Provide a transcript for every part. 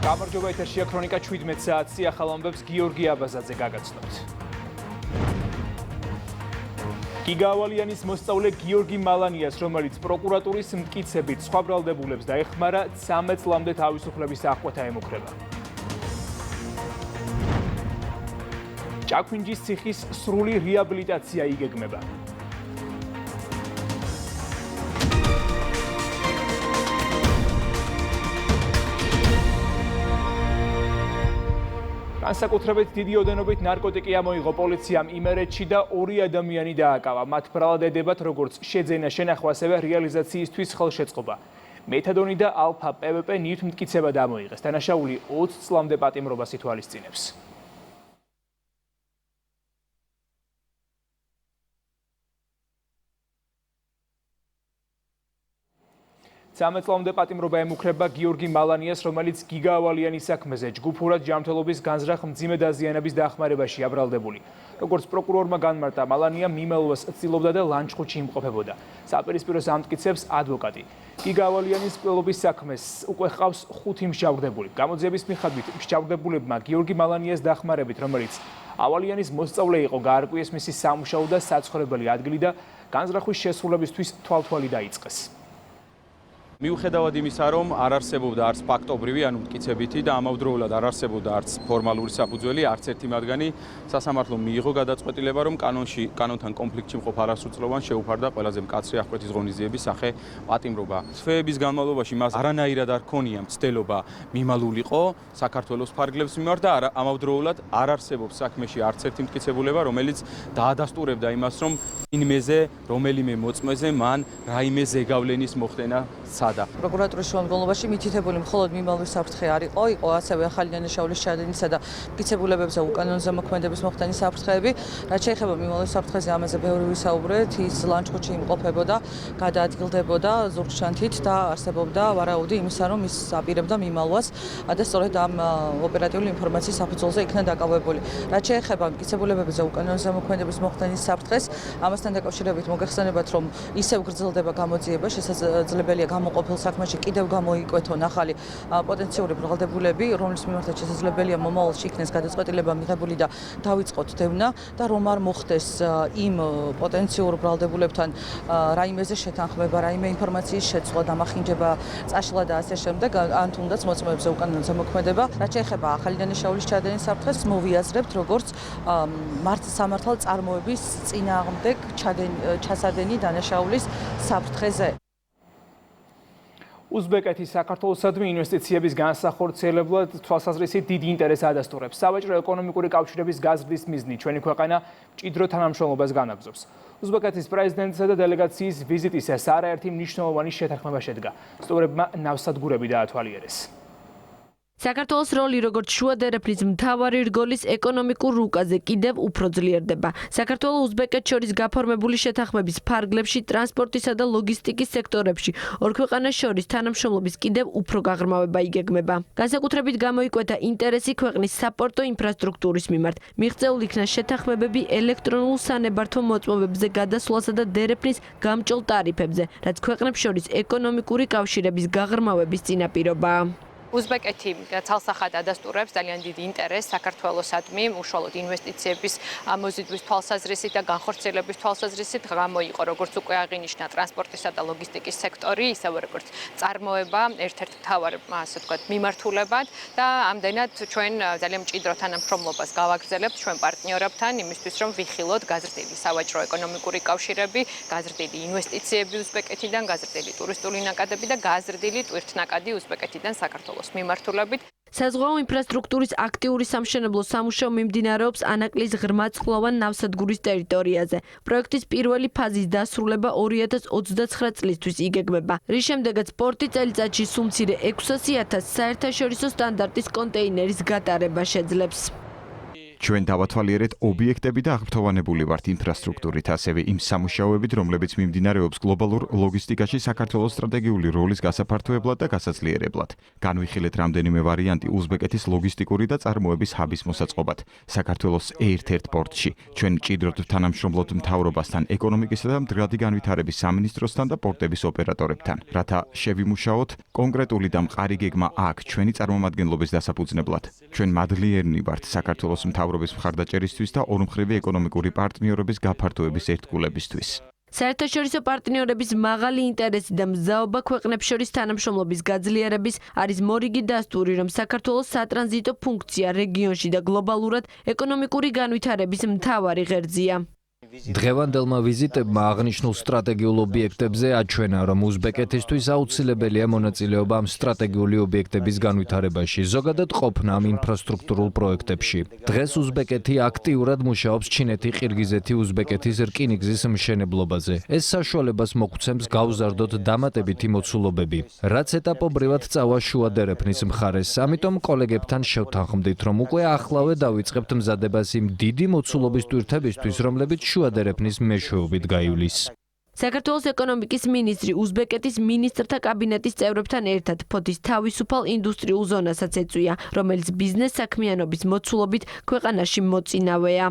გამარჯობა, ეთერშია ქრონიკა 17 საათი, ახალ ამბებს გიორგი აბაზაძე გაგაცნობთ. გიგა ავალიანის მოსწავლე გიორგი მალანიას, რომელიც პროკურატურის მტკიცებით სხვა ბრალდებულებს დაეხმარა, 13 წლამდე თავისუფლების აღკვეთა ემუქრება. ჭაქვინჯის ციხის სრული რეაბილიტაცია იგეგმება. განსაკუთრებით დიდი ოდენობით ნარკოტიკი ამოიღო პოლიციამ იმერეთში და 2 ადამიანი დააკავა. მათ ბრალად ედებათ როგორც შეძენა, შენახვა, ასევე რეალიზაციისთვის ხელშეწყობა. მეთადონი და ალფა PVP ნივთმტკიცება დამოიღეს. დანაშაული 20 წლამდე პატიმრობას ითვალისწინებს. წლამდე პატიმრობა ემუქრება გიორგი მალანიას, რომელიც გიგა ავალიანის საქმეზე ჯგუფურად ჯანმრთელობის განზრახ მძიმე დაზიანების დახმარებაში აბრალდებული. როგორც პროკურორმა განმარტა, მალანია მიმალვას ცდილობდა და ლანჩხუთში იმყოფებოდა. საპირისპიროს ამტკიცებს ადვოკატი. გიგა ავალიანის მკვლელობის საქმეს უკვე ჰყავს 5 მსჯავრდებული. გამოძიების მიხედვით მსჯავრდებულებმა გიორგი მალანიას დახმარებით, რომელიც ავალიანის მოსწავლე იყო, გაარკვიეს მისი სამუშაო და საცხოვრებელი ადგილი და განზრახვის შესრულებისთვის თვალთვალი დაიწყეს. მიუხედავად იმისა, რომ არ არსებობდა არც ფაქტობრივი, ანუ მტკიცებითი და ამავდროულად არ არსებობდა არც ფორმალური საფუძველი, არც ერთი მათგანი სასამართლომ მიიღო გადაწყვეტილება, რომ კანონთან კონფლიქტში მყოფ არასრულწლოვან შეუფარდა ყველაზე მკაცრი აღკვეთის ღონისძიების სახე პატიმრობა. თვეების განმავლობაში მას არანაირად არ ჰქონია მცდელობა მიმალულიყო საქართველოს ფარგლებს მიმართ და ამავდროულად არ არსებობს საქმეში არც ერთი მტკიცებულება, რომელიც დაადასტურებდა იმას, რომ ინმეზე, რომელიმე მოწმეზე მან რაიმე ზეგავლენის მოხდენა პროკურატურის შემადგენლობაში მითითებული მხოლოდ მიმალვის საფრთხე არ იყო ასევე ახალი დანაშაულის ჩადენისა და მტკიცებულებებზე უკანონო ზემოქმედების მოხდენის საფრთხეები. რაც შეეხება მიმალვის საფრთხეზე, ამაზე ბევრი ვისაუბრეთ. ის ლანჩხუთში იმყოფებოდა, გადაადგილდებოდა ზურგჩანთით და არსებობდა ვარაუდი იმისა, რომ ის აპირებდა მიმალვას და სწორედ ამ ოპერატიული ინფორმაციის საფუძველზე იქნა დაკავებული. რაც შეეხება მტკიცებულებებზე უკანონო ზემოქმედების მოხდენის საფრთხეს, ამასთან დაკავშირებით მოგეხსენებათ, რომ ისევ გრძელდება გამოძიება, შესაძლებელია ყოფილ საქმეში კიდევ გამოიკვეთონ ახალი პოტენციური ბრალდებულები, რომლის მიმართაც შესაძლებელია მომავალში იქნეს გადაწყვეტილება მიღებული და დავიწყოთ დევნა და რომ არ მოხდეს იმ პოტენციურ ბრალდებულებთან რაიმეზე შეთანხმება, რაიმე ინფორმაციის შეცვლა, დამახინჯება, წაშლა და ასე შემდეგ, ან თუნდაც მოწმეებზე უკანონო ზემოქმედება. რაც შეეხება ახალი დანაშაულის ჩადენის საფრთხეს, მოვიაზრებთ როგორც სამართალ წარმოების წინააღმდეგ ჩასადენი დანაშაულის საფრთხეზე. უზბეკეთის საქართველოსადმი ინვესტიციების განსახორციელებლად თვალსაზრისით დიდი ინტერესს ადასტურებს. სავაჭრო ეკონომიკური კავშირების გაზრდის მიზნით ჩვენი ქვეყანა მჭიდრო თანამშრომლობას განაგრძობს. უზბეკეთის პრეზიდენტისა და დელეგაციის ვიზიტისას არაერთი მნიშვნელოვანი შეთანხმება შედგა. სტუმრებმა ნავსადგურები დაათვალიერეს. საქართველოს როლი როგორც შუა დერეფნის მთავარი რგოლის ეკონომიკურ რუკაზე კიდევ უფრო ძლიერდება. საქართველოს-უზბეკეთს შორის გაფორმებული შეთანხმების ფარგლებში, ტრანსპორტისა და ლოგისტიკის სექტორებში ორ ქვეყანას შორის თანამშრომლობის კიდევ უფრო გაღრმავება იგეგმება. განსაკუთრებით გამოიკვეთა ინტერესი ქვეყნის საპორტო ინფრასტრუქტურის მიმართ. მიღწეულ იქნა შეთანხმებები ელექტრონულ სანებართო მოწმობებზე გადასვლასა და დერეფნის გამჭოლ ტარიფებზე, რაც ქვეყნებს შორის ეკონომიკური კავშირების გაღრმავების წინაპირობაა. უზბეკეთი ცალსახად ადასტურებს ძალიან დიდი ინტერესს საქართველოსადმი, უშუალოდ ინვესტიციების მოზიდვის თვალსაზრისით და განხორციელების თვალსაზრისით გამოიყო როგორც უკვე აღინიშნა ტრანსპორტისა და ლოგისტიკის სექტორი, ისევე როგორც წარმოება, ერთ-ერთ მთავარ ასე ვთქვათ მიმართულებად და ამდენად ჩვენ ძალიან მჭიდრო თანამშრომლობას გავაგრძელებთ ჩვენ პარტნიორებთან იმისთვის, რომ ვიხილოთ გაზრდილი სავაჭრო ეკონომიკური კავშირები, გაზრდილი ინვესტიციები უზბეკეთიდან, გაზრდილი ტურისტული ნაკადები და გაზრდილი ტვირთნაკადი უზბეკეთიდან საქართველოს მიმართულებით. საზღვაო ინფრასტრუქტურის აქტიური სამშენებლო სამუშაო მიმდინარეობს ანაკლის ღრმაწყლოვან ნავსადგურის ტერიტორიაზე. პროექტის პირველი ფაზის დასრულება 2029 წლისთვის იგეგმება, რის შემდეგაც პორტი წელიწადში სულ მცირე 600,000 საერთაშორისო სტანდარტის კონტეინერის გატარება შეძლებს. ჩვენ დავათვალიერეთ ობიექტები და აღფრთოვანებული ვართ ინფრასტრუქტურით, ასევე იმ სამუშაოებით, რომლებიც მიმდინარეობს გლობალურ ლოგისტიკაში საქართველოს სტრატეგიული როლის გასაფართოებლად და გასაძლიერებლად. განვიხილეთ რამდენიმე ვარიანტი უზბეკეთის ლოგისტიკური და წარმოების ჰაბის მოსაწყობად. საქართველოს ერთ-ერთ პორტში ჩვენ მჭიდროდ თანამშრომლობთ მთავრობასთან, ეკონომიკისა და მდგრადი განვითარების სამინისტროსთან და პორტების ოპერატორებთან, რათა შევიმუშაოთ კონკრეტული და მყარი გეგმა აქ ჩვენი წარმომადგენლობის დასაფუძნებლად. ჩვენ მადლიერნი ვართ საქართველოს მთავრობის მხარდაჭერისთვის და ორმხრივი ეკონომიკური პარტნიორობის გაფართოების ერთგულებისთვის. საერთაშორისო პარტნიორების მაღალი ინტერესი და მზაობა ქვეყნებს შორის თანამშრომლობის გაძლიერების არის მორიგი დასტური, რომ საქართველოს სატრანზიტო ფუნქცია რეგიონში და გლობალურად ეკონომიკური განვითარების მთავარი ღერძია. დღევანდელმა ვიზიტებმა აღნიშნულ სტრატეგიულ ობიექტებზე აჩვენა, რომ უზბეკეთისთვის აუცილებელია მონაწილეობა ამ სტრატეგიული ობიექტების განვითარებაში, ზოგადად ყოფნა ამ ინფრასტრუქტურულ პროექტებში. დღეს უზბეკეთი აქტიურად მუშაობს ჩინეთი, ყირგიზეთი, უზბეკეთის რკინიგზის მშენებლობაზე. ეს საშუალებას მოგვცემს გავზარდოთ დამატებითი მოცულობები, რაც ეტაპობრივად წავა შუა დერეფნის მხარეს. ამიტომ კოლეგებთან შევთანხმდით, რომ უკვე ახლავე დავიწყებთ მზადებას იმ დიდი მოცულობის ტვირთებისთვის, რომლებიც შუა დერეფნის მეშვეობით გაივლის. საქართველოს ეკონომიკის მინისტრი უზბეკეთის მინისტრთა კაბინეტის წევრებთან ერთად ფოთის თავისუფალ ინდუსტრიულ ზონასაც ეწვია, რომელიც ბიზნეს საქმიანობის მოცულობით ქვეყანაში მოწინავეა.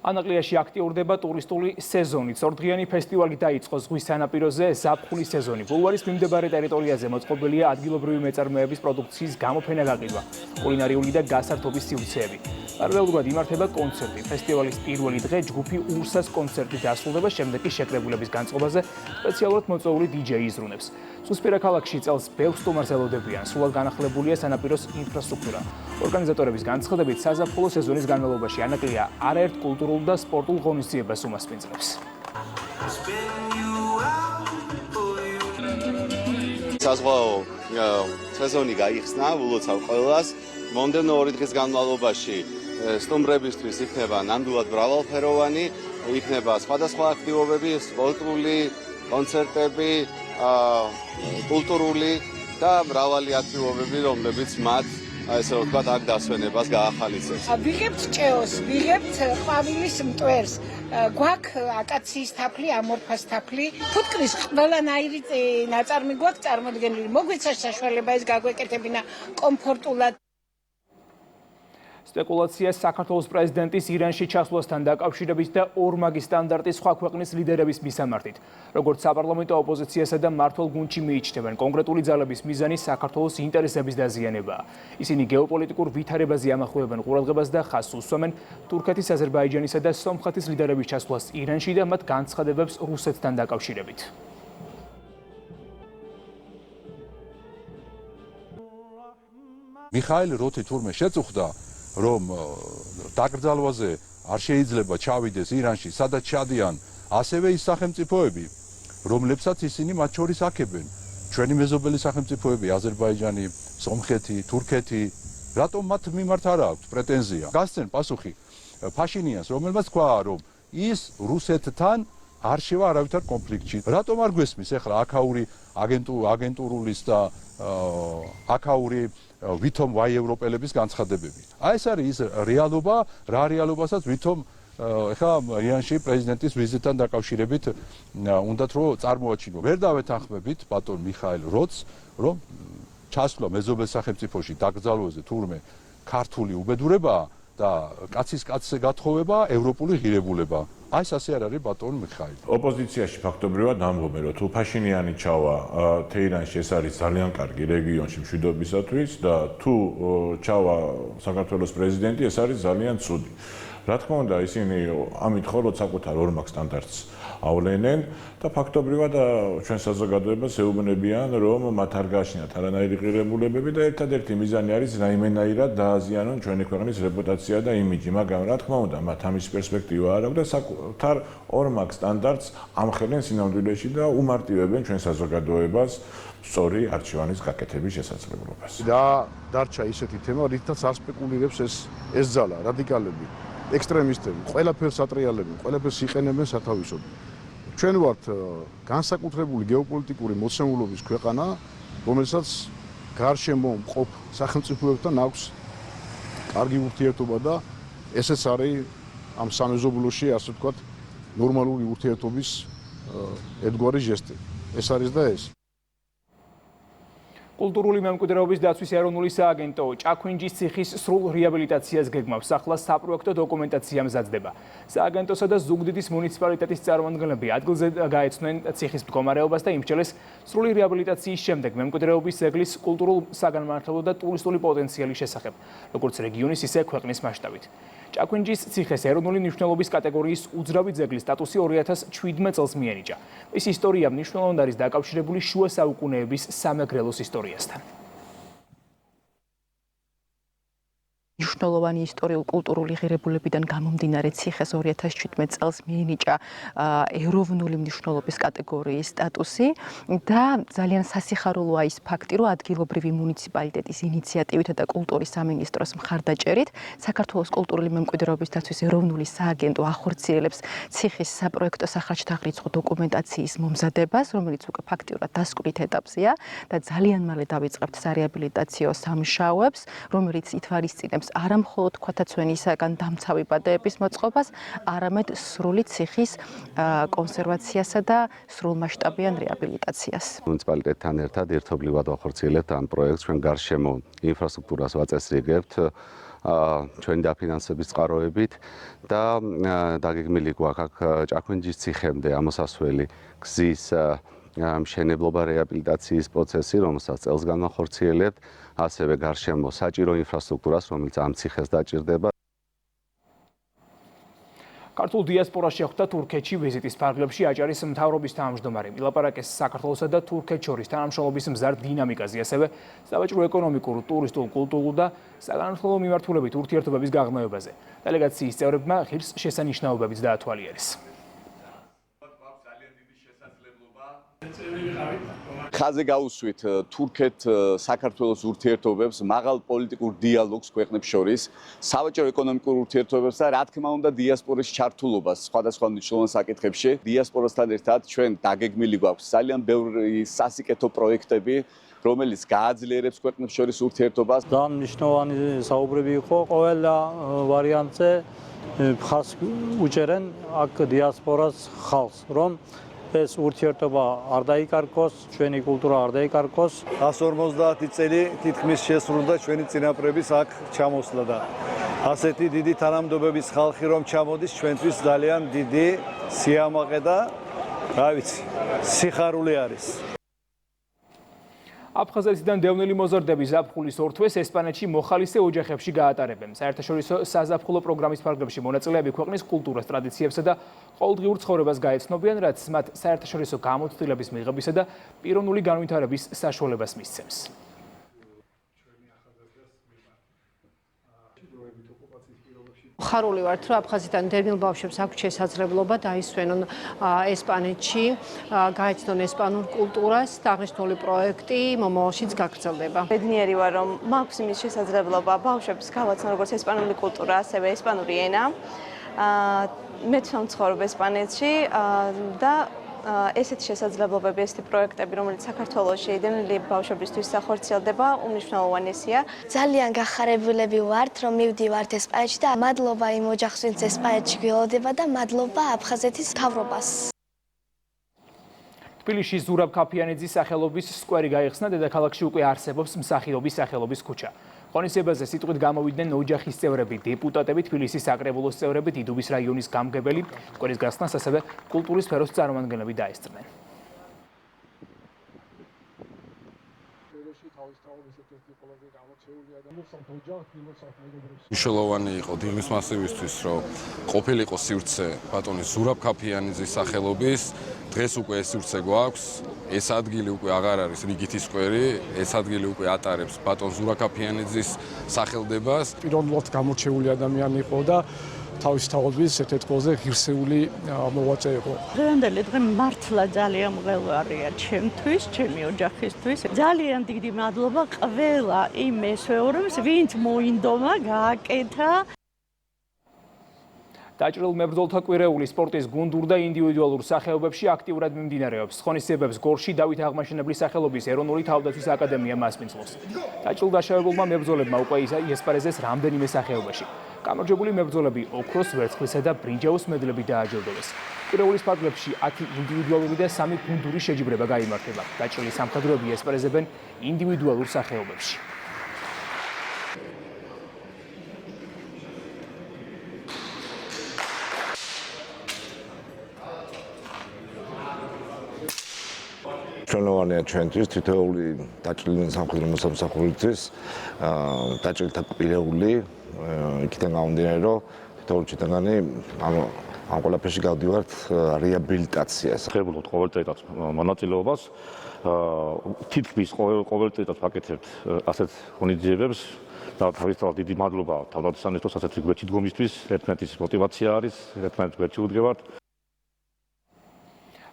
ანაკლიაში აქტიურდება ტურისტული სეზონი. ორდღიანი ფესტივალი დაიწყო ზღვის სანაპიროზე ზაფხულის სეზონი. ბულვარის მიმდებარე ტერიტორიაზე მოწყობილია ადგილობრივი მეწარმეების პროდუქციის გამოფენა გაყიდვა, კულინარიული და გასართობის სივრცეები. პარალელურად იმართება კონცერტი. ფესტივალის პირველი დღე ჯგუფი ურსას კონცერტით დასრულდება, შემდეგ კი შეკრებულების განწყობაზე სპეციალურად მოწვეული DJ იზრუნებს. სუსპირა ქალაქში წელს ბევრ სტუმარს ელოდებიან. სულად განახლებულია სანაპიროს ინფრასტრუქტურა. ორგანიზატორების განცხადებით, საზაფხულო სეზონის განმავლობაში ანაკლია არაერთ კულტურულ და სპორტულ ღონისძიებას უმასპინძლებს. საზღვაო სეზონი გაიხსნა ულოცავ ყველას. მომდევნო 2 დღის განმავლობაში სტუმრებისთვის იქნება ნამდვილად მრავალფეროვანი, იქნება სხვადასხვა აქტივობები, სპორტული, კონცერტები, კულტურული და მრავალი აქტივობები, რომლებიც მათ ესე ვთქვათ, აქ დასვენებას გაახალისებს. ვიღებთ ჭეოს, ვიღებთ ყვავილის მტვერს, გვაქვს აკაციის თაფლი, ამორფას თაფლი, ფუტკრის ყველანაირი ნაწარმი გვაქვს წარმოდგენილი. მოგვეცა საშუალება ეს გაგვეკეთებინა კომფორტულად. სპეკულაცია საქართველოს პრეზიდენტის ირანში ჩასვლასთან დაკავშირებით და ორმაგი სტანდარტის სხვა ქვეყნის ლიდერების მისამართით. როგორც საპარლამენტო ოპოზიციასა და მმართველ გუნდში მიიჩნევენ, კონკრეტული ძალების მიზანი საქართველოს ინტერესების დაზიანებაა. ისინი გეოპოლიტიკურ ვითარებაზე ამახვილებენ ყურადღებას და ხაზს უსვამენ თურქეთის, აზერბაიჯანისა და სომხეთის ლიდერების ჩასვლას ირანში და მათ განცხადებებს რუსეთთან დაკავშირებით. მიხაილ როთი თურმე შეწუხდა, რომ დაკრძალვაზე არ შეიძლება ჩავიდეს ირანში, სადაც ჩადიან ასევე ის სახელმწიფოები, რომლებსაც ისინი მათ შორის აქებენ. ჩვენი მეზობელი სახელმწიფოები, აზერბაიჯანი, სომხეთი, თურქეთი, რატომ მათ მიმართ არ აქვს პრეტენზია? გასცენ პასუხი ფაშინიანს, რომელმაც თქვა, რომ ის რუსეთთან არ შევა არავითარ კონფლიქტში. რატომ არ გვესმის ახლა აქაური აგენტურულის და აქაური ვითომ ვაი ევროპელების განცხადებები. აი ეს არის ის რეალობა, რა რეალობასაც ვითომ ეხლა ირანში პრეზიდენტის ვიზიტთან დაკავშირებით უნდათ რომ წარმოაჩინო. ვერ დავეთანხმებით ბატონ მიხაილ როთს, რომ ჩასვლა მეზობელ სახელმწიფოში დაკრძალვაზე თურმე ქართული უბედურებაა და კაცის კაცზე გათხოვება ევროპული ღირებულება. აი ეს ასე არ არის ბატონ მიხაილ. ოპოზიციაში ფაქტობრივად ამბობენ, რომ თუ ფაშინიანი ჩავა თეირანში, ეს არის ძალიან კარგი რეგიონში მშვიდობისათვის და თუ ჩავა საქართველოს პრეზიდენტი, ეს არის ძალიან ცუდი. რა თქმა უნდა, ისინი ამით მხოლოდ საკუთარ ორმაგ სტანდარტს ავლენენ და ფაქტობრივად ჩვენ საზოგადოებას ეუბნებიან, რომ მათ არ გააჩნიათ არანაირი ღირებულებები და ერთადერთი მიზანი არის რაიმენაირად დააზიანონ ჩვენი ქვეყნის რეპუტაცია და იმიჯი, მაგრამ რა თქმა უნდა, მათ ამის პერსპექტივა არ აქვს და საკუთარ ორმაგ სტანდარტს ამხელენ სინამდვილეში და უმარტივებენ ჩვენ საზოგადოებას სწორი არჩევანის გაკეთების შესაძლებლობას. და დარჩა ისეთი თემა, რითაც ასპეკულირებს ეს ძალა, რადიკალები, ექსტრემისტები, ყველაფერს ატრიალებენ, ყველაფერს იყენებენ სათავისოდ. ჩვენ ვართ განსაკუთრებული გეოპოლიტიკური მოცემულობის ქვეყანა, რომელსაც გარშემო მყოფ სახელმწიფოებთან აქვს კარგი ურთიერთობა და ესეც არის ამ სამეზობლოში, ასე ვთქვათ, ნორმალური ურთიერთობის ერთგვარი ჟესტი. ეს არის და ეს. კულტურული მემკვიდრეობის დაცვის ეროვნული სააგენტო ჭაქვინჯის ციხის სრულ რეაბილიტაციას გეგმავს. ახლა საპროექტო დოკუმენტაცია მზადდება. სააგენტოსა და ზუგდიდის მუნიციპალიტეტის წარმომადგენლები ადგილზე გაეცნნენ ციხის მდგომარეობას და იმსჯელეს სრული რეაბილიტაციის შემდეგ მემკვიდრეობის ძეგლის კულტურულ საგანმანათლებლო და ტურისტული პოტენციალის შესახებ, როგორც რეგიონის, ისე ქვეყნის მასშტაბით. ჭაქვინჯის ციხეს ეროვნული მნიშვნელობის კატეგორიის უძრავი ძეგლის სტატუსი 2017 წელს მიენიჭა. ის ისტორია მნიშვნელოვნად არის დაკავშირებული შუა საუკუნეების სამეგრელოს ისტორიასთან. მნიშვნელოვანი ისტორიულ-კულტურული ღირებულებიდან გამომდინარე ციხეს 2017 წელს მიენიჭა ეროვნული მნიშვნელობის კატეგორიის სტატუსი და ძალიან სასიხარულოა ის ფაქტი, რომ ადგილობრივი მუნიციპალიტეტის ინიციატივით და კულტურის სამინისტროს მხარდაჭერით საქართველოს კულტურული მემკვიდრეობის დაცვის ეროვნული სააგენტო ახორციელებს ციხის საპროექტო სახარჯთაღრიცხვა დოკუმენტაციის მომზადებას, რომელიც უკვე ფაქტიურად დასკვნით ეტაპზეა და ძალიან მალე დავიწყებთ სარეაბილიტაციო სამუშაოებს, რომელიც ითვალისწინებს არა მხოლოდ ქვათაცვენისაგან დამცავი ბადეების მოწყობას, არამედ სრული ციხის კონსერვაციასა და სრულმასშტაბიან რეაბილიტაციას. მუნიციპალიტეტთან ერთად ერთობლივად ვახორციელებთ ამ პროექტს, ჩვენ გარშემო ინფრასტრუქტურას ვაწესრიგებთ ჩვენი დაფინანსების წყაროებით და დაგეგმილი გვაქვს აქ ჭაქვინჯის ციხემდე ამოსასვლელი გზის მშენებლობა რეაბილიტაციის პროცესი, რომელსაც წელს განვახორციელებთ, ასევე გარშემო საჭირო ინფრასტრუქტურას, რომელიც ამ ციხეს დაჭირდება. ქართულ დიასპორას შეხვდა თურქეთში ვიზიტის ფარგლებში აჭარის მთავრობის თავმჯდომარე. ილაპარაკეს საქართველოსა და თურქეთს შორის თანამშრომლობის მზარ დინამიკაზე, ასევე სავაჭრო ეკონომიკურ, ტურისტულ, კულტურულ და საგანმანათლებლო მიმართულებით ურთიერთობების გაღრმავებაზე. დელეგაციის წევრებმა ღირს შესანიშნაობებიც დაათვალიერეს. ხაზზე გაუსვით თურქეთ-საქართველოს ურთიერთობებს, მაღალ პოლიტიკურ დიალოგს ქვეყნებს შორის, სავაჭრო ეკონომიკურ ურთიერთობებს და რა თქმა უნდა დიასპორის ჩართულობას სხვადასხვა მნიშვნელოვან საკითხებში. დიასპორასთან ერთად ჩვენ დაგეგმილი გვაქვს ძალიან ბევრი სასიკეთო პროექტები, რომელიც გააძლიერებს ქვეყნებს შორის ურთიერთობას. ძალიან მნიშვნელოვანი საუბრები იყო ყველა ვარიანტზე ხალხს უჭერენ აქ დიასპორას ხალხს, რომ ეს ურთიერთობა არ დაიკარგოს, ჩვენი კულტურა არ დაიკარგოს. 150 წელი თითქმის შესრულდა ჩვენი წინაპრების აქ ჩამოსვლა და ასეთი დიდი თანამდებობის ხალხი რომ ჩამოდის, ჩვენთვის ძალიან დიდი სიამაყე და რა ვიცი, სიხარული არის. აფხაზეთიდან დევნილი მოზარდები ზაფხულის ორთვეს ესპანეთში მოხალისე ოჯახებში გაატარებენ. საერთაშორისო საზაფხულო პროგრამის ფარგლებში მონაწილეები ქვეყნის კულტურას, ტრადიციებსა და ყოველდღიურ ცხოვრებას გაეცნობიან, რაც მათ საერთაშორისო გამოცდილების მიღებისა და პიროვნული განვითარების საშუალებას მისცემს. ხარული ვართ, რომ აფხაზეთიდან დევნილ ბავშვებს აქვთ შესაძლებლობა დაისვენონ ესპანეთში, გაეცნონ ესპანურ კულტურას და აღნიშნული პროექტი მომავალშიც გაგრძელდება. ბედნიერი ვარ, რომ მაქვს იმის შესაძლებლობა ბავშვებს გავაცნო როგორც ესპანური კულტურა, ასევე ესპანური ენა. მე ვცხოვრობ ესპანეთში და ესეთი შესაძლებლობები, ესეთი პროექტები, რომელიც საქართველოში დევნილი ბავშვებისთვის ახორციელდება, უმნიშვნელოვანესია. ძალიან გახარებულები ვართ, რომ მივდივართ ესპანეთში და მადლობა იმ ოჯახს, ვინც ესპანეთში გველოდება და მადლობა აფხაზეთის მთავრობას. თბილისში ზურაბ ქაფიანიძის სახელობის სკვერი გაიხსნა, დედაქალაქში უკვე არსებობს მსახიობის სახელობის ქუჩა. ღონისძიებაზე სიტყვით გამოვიდნენ ოჯახის წევრები, დეპუტატები, თბილისის საკრებულოს წევრები, დიდუბის რაიონის გამგებელი, სკვერის გახსნას ასევე კულტურის სფეროს წარმომადგენლები დაესწრნენ. მნიშვნელოვანი იყო დილის მასივისთვის, რომ ყოფილიყო სივრცე ბატონი ზურაბ ქაფიანიძის სახელობის, დღეს უკვე ეს სივრცე გვაქვს, ეს ადგილი უკვე აღარ არის რიგითი სკვერი, ეს ადგილი უკვე ატარებს ბატონ ზურაბ ქაფიანიძის სახელდებას. პიროვნულად გამორჩეული ადამიანი იყო და თავის თავობის ერთ-ერთ ყველაზე ღირსეული მოღვაწე იყო. დღევანდელი დღე მართლა ძალიან მღელვარია ჩემთვის, ჩემი ოჯახისთვის. ძალიან დიდი მადლობა ყველა იმ მესვეურებს, ვინც მოინდომა, გააკეთა. დაჭრილ მებრძოლთა კვირეული სპორტის გუნდურ და ინდივიდუალურ სახეობებში აქტიურად მიმდინარეობს. ღონისძიებებს გორში დავით აღმაშენებლის სახელობის ეროვნული თავდაცვის აკადემია მასპინძლობს. დაჭრილ დაშავებულმა მებრძოლებმა უკვე იესპარეზეს რამდენიმე სახეობაში. გამარჯვებული მებრძოლები ოქროს, ვერცხლისა და ბრინჯაოს მედლებით დააჯილდოვეს. კვირეულის ფარგლებში 10 ინდივიდუალური და 3 გუნდური შეჯიბრება გაიმართება. დაჭრილი სამხედროები იესპარეზებენ ინდივიდუალურ სახეობებში. ჩვენოვანია ჩვენთვის თითოეული დაჭრილი სამხედრო მოსამსახურისთვის დაჭრილთა კვირეული იქიდან გამომდინარე რომ თითოეული ჩვენგანი ამ ყველაფერში გავდივართ რეაბილიტაციას. ხებულობთ ყოველ წელიწადს მონაწილეობას თითქმის ყოველ წელიწადს ვაკეთებთ ასეთ ღონისძიებებს და თავისთავად დიდი მადლობა თავდაცვისანისთვის ასეთი გვერდში დგომისთვის ერთმანეთის мотивация არის ერთმანეთს გვერდში უდგევართ.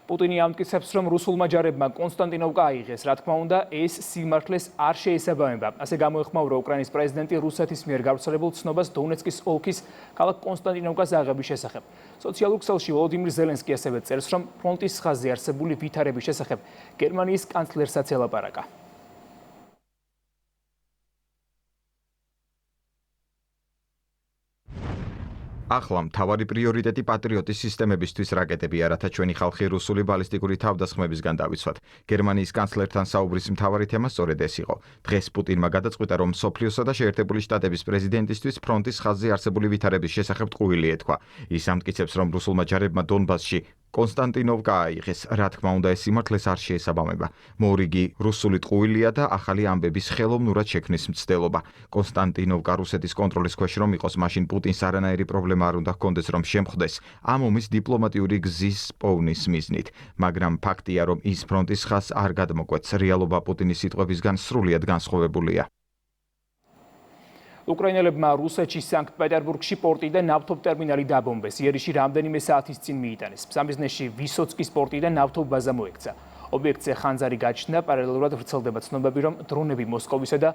პუტინი ამტკიცებს, რომ რუსულმა ჯარებმა კონსტანტინოვკა აიღეს. რა თქმა უნდა, ეს სიმართლეს არ შეესაბამება. ასე გამოეხმაურა უკრაინის პრეზიდენტი რუსეთის მიერ გავრცელებულ ცნობას დონეცკის ოლქის ქალაქ კონსტანტინოვკას აღების შესახებ. სოციალურ ქსელში ვოლოდიმირ ზელენსკი ასევე წერს, რომ ფრონტის ხაზზე არსებული ვითარების შესახებ გერმანიის კანცლერსაც ელაპარაკა. ახლა მთავარი პრიორიტეტი პატრიოტის სისტემებისთვის რაკეტებია, რათა ჩვენი ხალხი რუსული ბალისტიკური თავდასხმებისგან დავიცვათ. გერმანიის კანცლერთან საუბრის მთავარი თემა სწორედ ეს იყო. დღეს პუტინმა გადაწყვიტა, რომ მსოფლიოსა და შეერთებული შტატების პრეზიდენტისთვის ფრონტის ხაზზე არსებული ვითარების შესახებ ტყუილი ეთქვა. ის ამტკიცებს, რომ რუსულმა ჯარებმა დონბასში კონსტანტინოვკა აიღეს. რა თქმა უნდა, ეს სიმართლეს არ შეესაბამება. მორიგი რუსული ტყუილია და ახალი ამბების ხელოვნურად შექმნის მცდელობა. კონსტანტინოვკა რუსეთის კონტროლის ქვეშ რომ იყოს, მაშინ პუტინს არანაირი პრობლემა არ უნდა ჰქონდეს, რომ შემხვდეს ამ ომის დიპლომატიური გზის პოვნის მიზნით. მაგრამ ფაქტია, რომ ის ფრონტის ხაზს არ გადმოკვეთს. რეალობა პუტინის სიტყვებისგან სრულიად განსხვავებულია. უკრაინელებმა რუსეთში სანქტ-პეტერბურგში პორტი და ნავთობტერმინალი დაბომბეს. იერიში რამდენიმე საათის წინ მიიტანეს. სამიზნეში ვისოცკის პორტი და ნავთობბაზა მოექცა. ობიექტზე ხანძარი გაჩნდა, პარალელურად ვრცელდება ცნობები, რომ დრონები მოსკოვისა და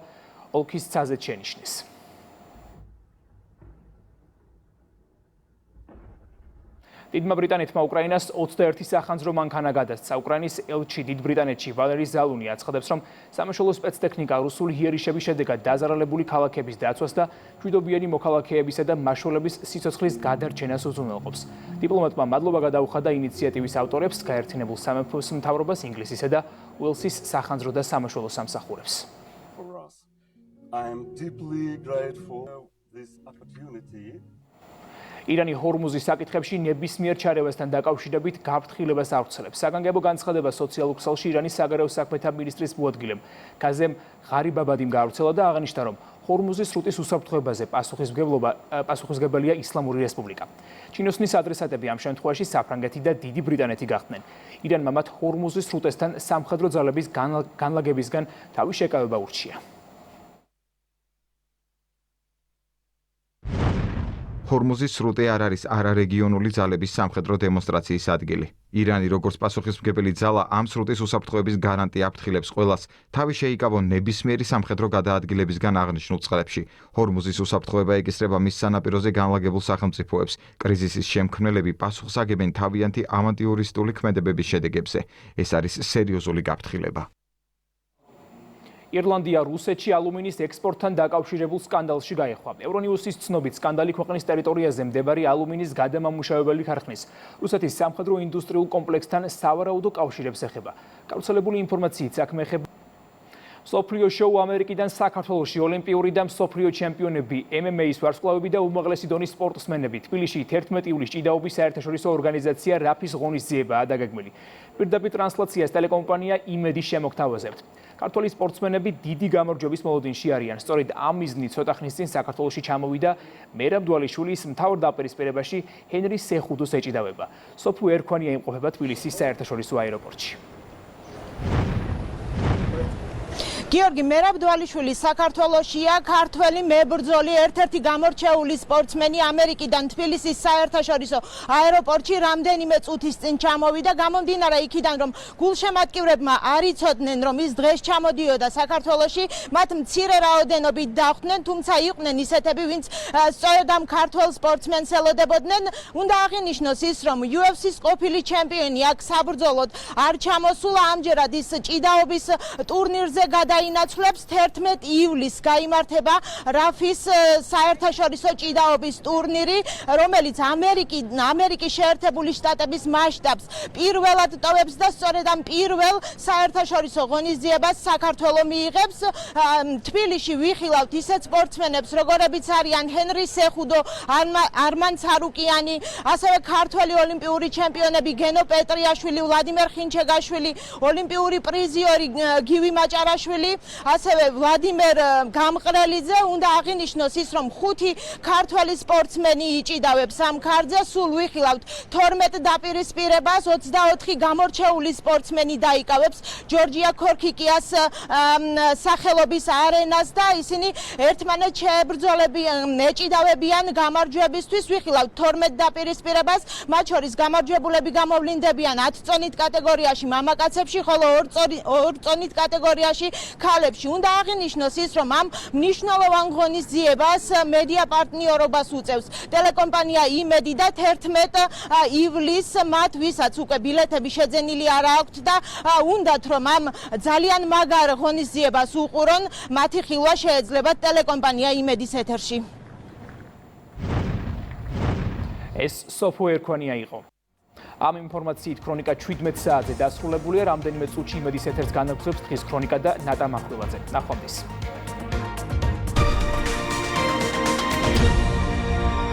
ოლქის ცაზეც შენიშნეს. დიდმა ბრიტანეთმა უკრაინას 21 სახანძრო მანქანა გადასცა. უკრაინის ელჩი დიდ ბრიტანეთში ვალერი ზალუნი აცხადებს, რომ სამაშველო სპეცტექნიკა რუსული იერიშების შედეგად დაზარალებული ქალაქების დაცვას და მშვიდობიანი მოქალაქეებისა და მაშველების სიცოცხლის გადარჩენას უზრუნველყოფს. დიპლომატმა მადლობა გადაუხადა ინიციატივის ავტორებს, გაერთიანებულ სამეფოს მთავრობას, ინგლისისა და უელსის სახანძრო და სამაშველო სამსახურებს. ირანი ჰორმუზის საკითხებში ნებისმიერ ჩარევასთან დაკავშირებით გაფრთხილებას ავრცელებს. საგანგებო განცხადება სოციალურ ქსელში ირანის საგარეო საქმეთა მინისტრის მოადგილემ ქაზემ ღარიბაბადიმ გაავრცელა და აღნიშნა, რომ ჰორმუზის სრუტის უსაფრთხოებაზე პასუხისმგებელია ისლამური რესპუბლიკა. ჩინოსნის ადრესატები ამ შემთხვევაში საფრანგეთი და დიდი ბრიტანეთი გახდნენ. ირანმა მათ ჰორმუზის სრუტესთან სამხედრო ძალების განლაგებისგან თავის შეკავება ურჩია. ჰორმუზის სრუტე არ არის არარეგიონული ძალების სამხედრო დემონსტრაციის ადგილი. ირანი, როგორც პასუხისმგებელი ძალა, ამ სრუტის უსაფრთხოების გარანტია აფრთხილებს ყველას, თავი შეიკავონ ნებისმიერი სამხედრო გადაადგილებისგან აღნიშნულ წყლებში. ჰორმუზის უსაფრთხოება ეკისრება მის სანაპიროზე განლაგებულ სახელმწიფოებს. კრიზისის შემქმნელები პასუხს აგებენ თავიანთი ავანტიურისტული ქმედებების შედეგებზე. ეს არის სერიოზული გაფრთხილება. ირლანდია რუსეთში ალუმინის ექსპორტთან დაკავშირებულ სკანდალში გაეხვა. ევრონიუსის ცნობით, სკანდალი ქვეყნის ტერიტორიაზე მდებარე ალუმინის გადამამუშავებელი ქარხნის რუსეთის სამხედრო ინდუსტრიულ კომპლექსთან სავარაუდო კავშირებს ეხება. გავრცელებული ინფორმაციით საქმე ეხება მსოფლიო შოუ ამერიკიდან საქართველოში ოლიმპიური და მსოფლიო ჩემპიონები, MMA-ის ვარსკვლავები და უმაღლესი დონის სპორტსმენები. თბილისში 11 ივლისს ჭიდაობის საერთაშორისო ორგანიზაცია რაფის ღონისძიებაა დაგეგმილი. პირდაპირ ტრანსლაციას ტელეკომპანია იმედი შემოგთავაზებთ. ქართველი სპორტსმენები დიდი გამარჯვების მოლოდინში არიან. სწორედ ამ მიზნით ცოტა ხნის წინ საქართველოში ჩამოვიდა მერაბ დვალიშვილის მთავარ დაპირისპირებაში ჰენრი სეხუდოს ეჭიდავება. სოფუ ერქვანია იმყოფება თბილისის საერთაშორისო აეროპორტში. გიორგი მერაბდვალიშვილი საქართველოშია, ქართველი მებრძოლი, ერთ-ერთი გამორჩეული სპორტსმენი ამერიკიდან თბილისის საერთაშორისო აეროპორტში რამდენიმე წუთის წინ ჩამოვიდა. გამომდინარე იქიდან, რომ გულშემატკივრებმა არ იცოდნენ, რომ ის დღეს ჩამოდიოდა საქართველოში, მათ მცირე რაოდენობით დახვდნენ, თუმცა იყვნენ ისეთები, ვინც სწორედ ამ ქართველ სპორტსმენს ელოდებოდნენ. უნდა აღინიშნოს ის, რომ UFC-ს ყოფილი ჩემპიონი აქ საბრძოლოდ არ ჩამოსულა, ამჯერად ის ჭიდაობის ტურნირზე გადაინაცვლებს. 11 ივლისს გაიმართება რაფის საერთაშორისო ჭიდაობის ტურნირი, რომელიც ამერიკის შეერთებული შტატების მასშტაბს პირველად ტოვებს და სწორედ ამ პირველ საერთაშორისო ღონისძიებას საქართველო მიიღებს. თბილისში ვიხილავთ ისეთ სპორტსმენებს, როგორებიც არიან ჰენრი სეხუდო, არმან ცარუკიანი, ასევე ქართველი ოლიმპიური ჩემპიონები გენო პეტრიაშვილი, ვლადიმერ ხინჩეგაშვილი, ოლიმპიური პრიზიორი გივი მაჭარაშვილი, ასევე ვლადიმერ გამყრელიძე. უნდა აღინიშნოს ის, რომ 5 ქართველი სპორტსმენი იჭიდავებს ამ ქარდზე, სულ ვიხილავთ 12 დაპირისპირებას, 24 გამორჩეული სპორტსმენი დაიკავებს ჯორჯია ქორქიკიას სახელობის არენას და ისინი ერთმანეთს ეჭიდავებიან გამარჯვებისთვის. ვიხილავთ 12 დაპირისპირებას, მათ შორის გამარჯვებულები გამოვლინდებიან 10 წონით კატეგორიაში მამაკაცებში, ხოლო 2 წონით კატეგორიაში ქალებში. უნდა აღინიშნოს ის, რომ ამ მნიშვნელოვან ღონისძიებას მედია პარტნიორობას უწევს ტელეკომპანია იმედი და 11 ივლისს მათ, ვისაც უკვე ბილეთები შეძენილი არ აქვთ და უნდათ რომ ამ ძალიან მაგარ ღონისძიებას უყურონ, მათი ხილვა შეეძლება ტელეკომპანია იმედის ეთერში. ეს სოფო ერქვანია იყო. ამ ინფორმაციით ქრონიკა 17 საათზე დასრულებულია. რამდენიმე წუთში იმედის ეთერს განაგრძობს დღის ქრონიკა და ნატა მახვილაძე. ნახვამდის.